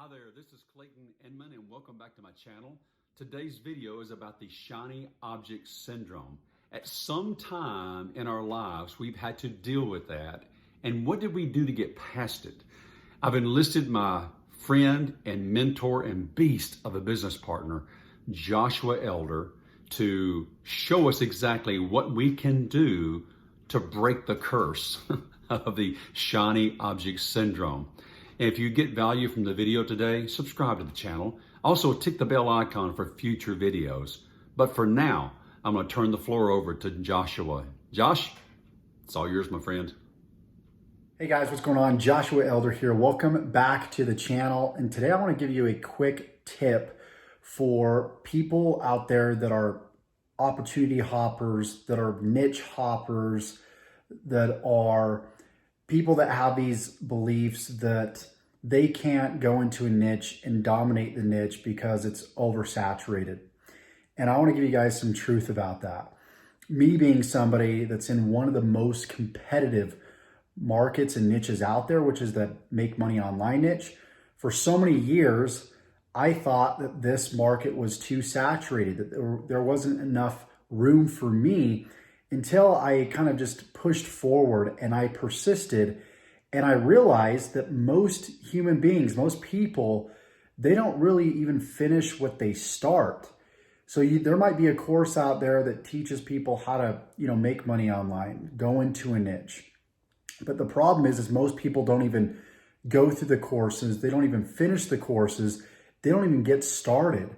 Hi there, this is Clayton Inman and welcome back to my channel. Today's video is about the shiny object syndrome. At some time in our lives, we've had to deal with that. And what did we do to get past it? I've enlisted my friend and mentor and beast of a business partner, Joshua Elder, to show us exactly what we can do to break the curse of the shiny object syndrome. And if you get value from the video today, subscribe to the channel. Also, tick the bell icon for future videos. But for now, I'm going to turn the floor over to Joshua. Josh, it's all yours, my friend. Hey guys, what's going on? Joshua Elder here. Welcome back to the channel. And today I want to give you a quick tip for people out there that are opportunity hoppers, that are niche hoppers, that are people that have these beliefs that they can't go into a niche and dominate the niche because it's oversaturated. And I want to give you guys some truth about that. Me being somebody that's in one of the most competitive markets and niches out there, which is that make money online niche, for so many years, I thought that this market was too saturated, that there wasn't enough room for me, until I kind of just pushed forward and I persisted. And I realized that most human beings, most people, they don't really even finish what they start. So there might be a course out there that teaches people how to, make money online, go into a niche. But the problem is most people don't even go through the courses. They don't even finish the courses. They don't even get started.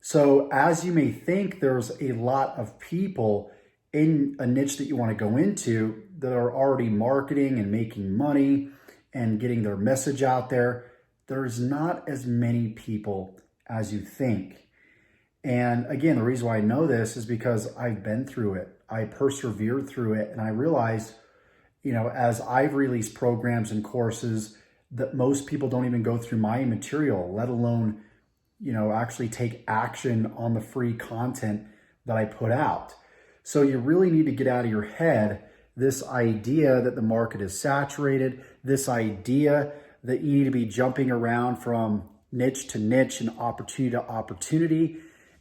So as you may think, there's a lot of people in a niche that you want to go into that are already marketing and making money and getting their message out there. There's not as many people as you think. And again, the reason why I know this is because I've been through it. I persevered through it, and I realized, as I've released programs and courses, that most people don't even go through my material, let alone, actually take action on the free content that I put out. So you really need to get out of your head this idea that the market is saturated, this idea that you need to be jumping around from niche to niche and opportunity to opportunity.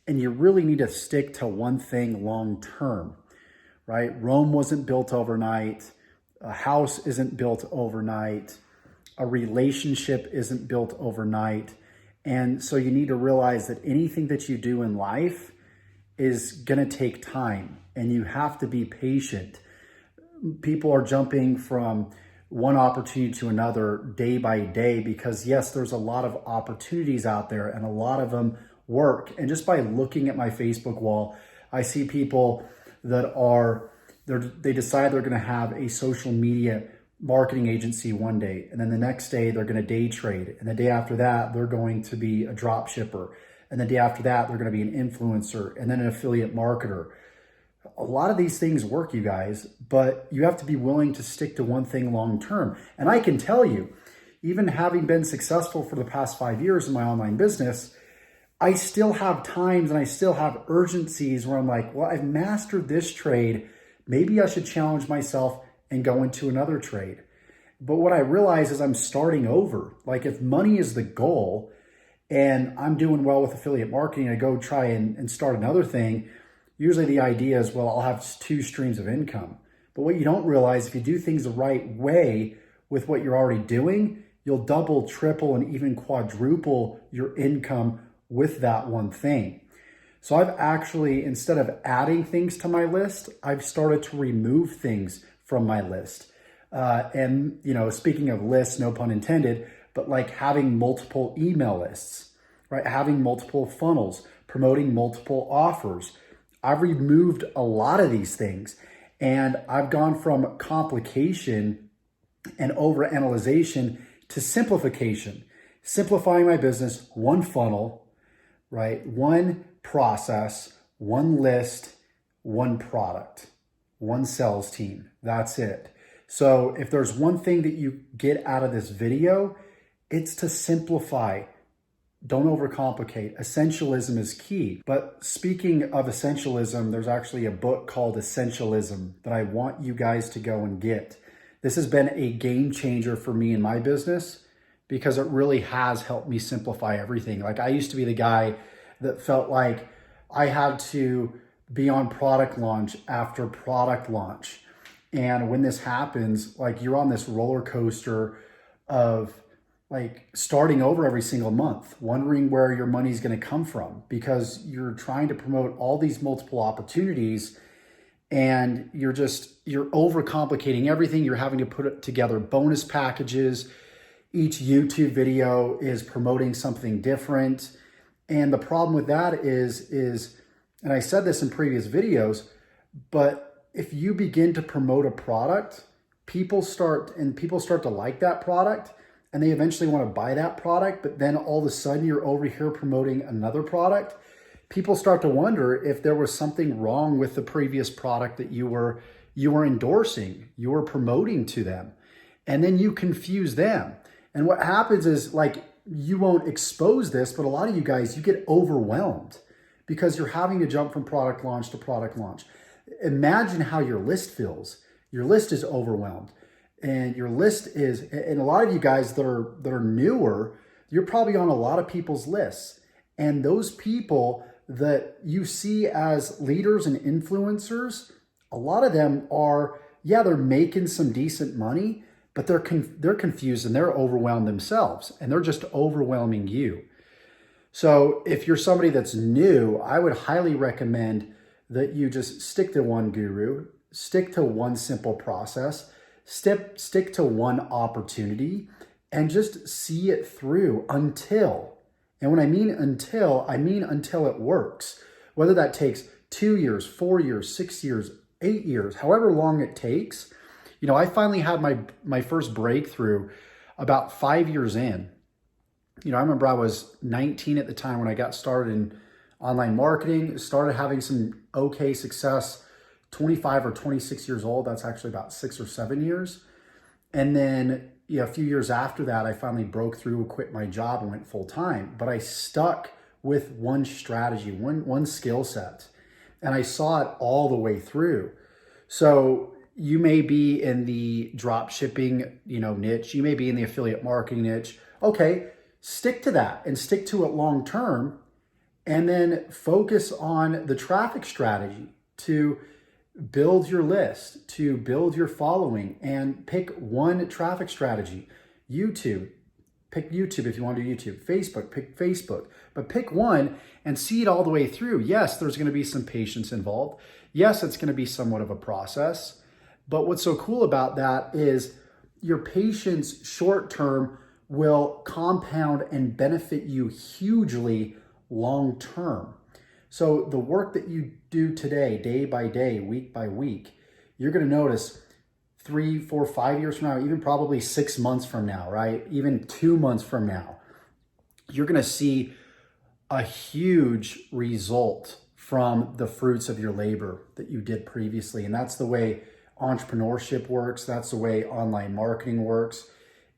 And you really need to stick to one thing long term, right? Rome wasn't built overnight. A house isn't built overnight. A relationship isn't built overnight. And so you need to realize that anything that you do in life is going to take time, and you have to be patient. People are jumping from one opportunity to another day by day because, yes, there's a lot of opportunities out there and a lot of them work. And just by looking at my Facebook wall, I see people that they decide they're going to have a social media marketing agency one day, and then the next day they're going to day trade, and the day after that they're going to be a drop shipper, and the day after that they're going to be an influencer and then an affiliate marketer. A lot of these things work, you guys, but you have to be willing to stick to one thing long term. And I can tell you, even having been successful for the past 5 years in my online business, I still have times and I still have urgencies where I'm like, well, I've mastered this trade. Maybe I should challenge myself and go into another trade. But what I realize is I'm starting over. Like, if money is the goal and I'm doing well with affiliate marketing, I go try and start another thing. Usually the idea is, well, I'll have 2 streams of income. But what you don't realize, if you do things the right way with what you're already doing, you'll double, triple, and even quadruple your income with that one thing. So I've actually, instead of adding things to my list, I've started to remove things from my list. And speaking of lists, no pun intended, but like having multiple email lists, right? Having multiple funnels, promoting multiple offers. I've removed a lot of these things, and I've gone from complication and overanalyzation to simplification, simplifying my business, one funnel, right? One process, one list, one product, one sales team. That's it. So if there's one thing that you get out of this video, it's to simplify. Don't overcomplicate. Essentialism is key. But speaking of essentialism, there's actually a book called Essentialism that I want you guys to go and get. This has been a game changer for me in my business because it really has helped me simplify everything. Like I used to be the guy that felt like I had to be on product launch after product launch. And when this happens, like you're on this roller coaster of like starting over every single month, wondering where your money's going to come from because you're trying to promote all these multiple opportunities and you're overcomplicating everything. You're having to put together bonus packages. Each YouTube video is promoting something different. And the problem with that is, and I said this in previous videos, but if you begin to promote a product, people start to like that product and they eventually want to buy that product, but then all of a sudden you're over here promoting another product. People start to wonder if there was something wrong with the previous product that you were endorsing, you were promoting to them. And then you confuse them. And what happens is, like, you won't expose this, but a lot of you guys, you get overwhelmed because you're having to jump from product launch to product launch. Imagine how your list feels. Your list is overwhelmed. And your list is, and a lot of you guys that are newer, you're probably on a lot of people's lists. And those people that you see as leaders and influencers, a lot of them are, yeah, they're making some decent money, but they're confused and they're overwhelmed themselves, and they're just overwhelming you. So if you're somebody that's new, I would highly recommend that you just stick to one guru, stick to one simple process, stick to one opportunity, and just see it through until, and when I mean until it works. Whether that takes 2 years, 4 years, 6 years, 8 years, however long it takes. You know, I finally had my first breakthrough about 5 years in. You know, I remember I was 19 at the time when I got started in online marketing, started having some okay success. 25 or 26 years old, that's actually about 6 or 7 years. And then, you know, a few years after that, I finally broke through, quit my job and went full time. But I stuck with one strategy, one skill set, and I saw it all the way through. So you may be in the drop shipping, you know, niche. You may be in the affiliate marketing niche. Okay, stick to that and stick to it long term, and then focus on the traffic strategy to build your list, to build your following, and pick one traffic strategy. YouTube, pick YouTube if you want to do YouTube. Facebook, pick Facebook. But pick one and see it all the way through. Yes, there's going to be some patience involved. Yes, it's going to be somewhat of a process. But what's so cool about that is your patience short term will compound and benefit you hugely long term. So the work that you do today, day by day, week by week, you're going to notice 3, 4, 5 years from now, even probably 6 months from now, right? Even 2 months from now, you're going to see a huge result from the fruits of your labor that you did previously. And that's the way entrepreneurship works. That's the way online marketing works,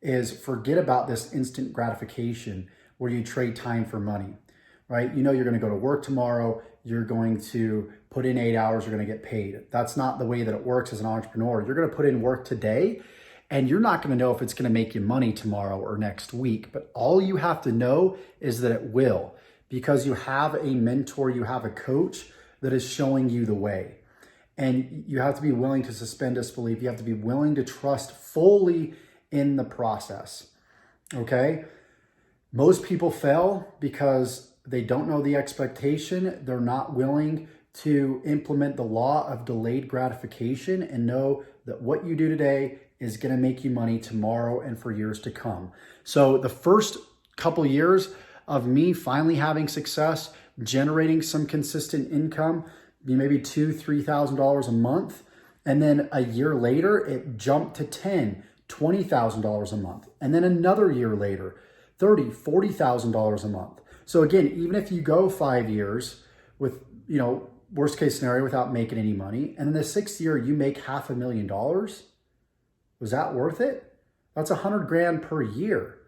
is forget about this instant gratification where you trade time for money. Right? You know, you're going to go to work tomorrow. You're going to put in 8 hours. You're going to get paid. That's not the way that it works as an entrepreneur. You're going to put in work today, and you're not going to know if it's going to make you money tomorrow or next week. But all you have to know is that it will, because you have a mentor, you have a coach that is showing you the way. And you have to be willing to suspend disbelief. You have to be willing to trust fully in the process. Okay? Most people fail because they don't know the expectation. They're not willing to implement the law of delayed gratification and know that what you do today is going to make you money tomorrow and for years to come. So the first couple years of me finally having success, generating some consistent income, maybe $2,000, $3,000 a month. And then a year later, it jumped to $10,000, $20,000 a month. And then another year later, $30,000, $40,000 a month. So again, even if you go 5 years with, you know, worst case scenario without making any money, and in the 6th year you make $500,000, was that worth it? That's $100,000 per year.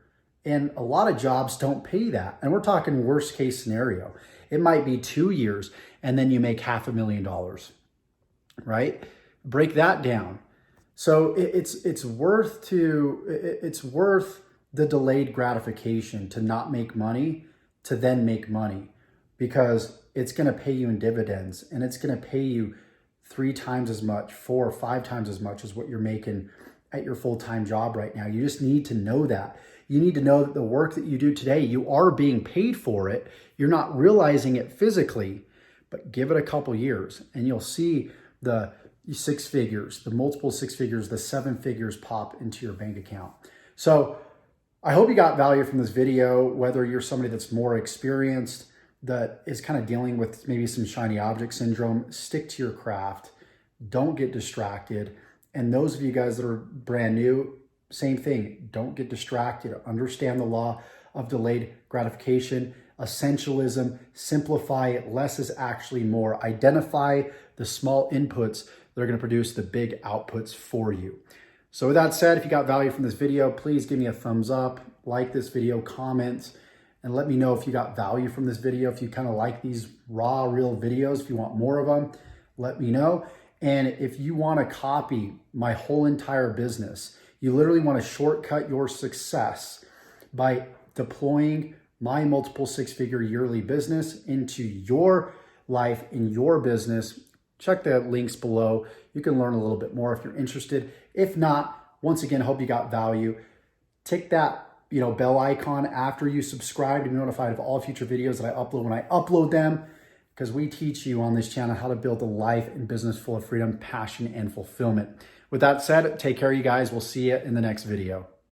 And a lot of jobs don't pay that. And we're talking worst case scenario. It might be 2 years and then you make $500,000, right? Break that down. So it's worth the delayed gratification to not make money to then make money, because it's going to pay you in dividends, and it's going to pay you 3 times as much, 4 or 5 times as much as what you're making at your full-time job right now. You just need to know that. You need to know that the work that you do today, you are being paid for it. You're not realizing it physically, but give it a couple years and you'll see the 6 figures, the multiple 6 figures, the 7 figures pop into your bank account. So I hope you got value from this video, whether you're somebody that's more experienced, that is kind of dealing with maybe some shiny object syndrome. Stick to your craft. Don't get distracted. And those of you guys that are brand new, same thing. Don't get distracted. Understand the law of delayed gratification, essentialism, simplify it. Less is actually more. Identify the small inputs that are going to produce the big outputs for you. So with that said, if you got value from this video, please give me a thumbs up, like this video, comment, and let me know if you got value from this video. If you kind of like these raw, real videos, if you want more of them, let me know. And if you want to copy my whole entire business, you literally want to shortcut your success by deploying my multiple 6-figure yearly business into your life, in your business, check the links below. You can learn a little bit more if you're interested. If not, once again, hope you got value. Tick that bell icon after you subscribe to be notified of all future videos that I upload when I upload them, because we teach you on this channel how to build a life and business full of freedom, passion, and fulfillment. With that said, take care, you guys. We'll see you in the next video.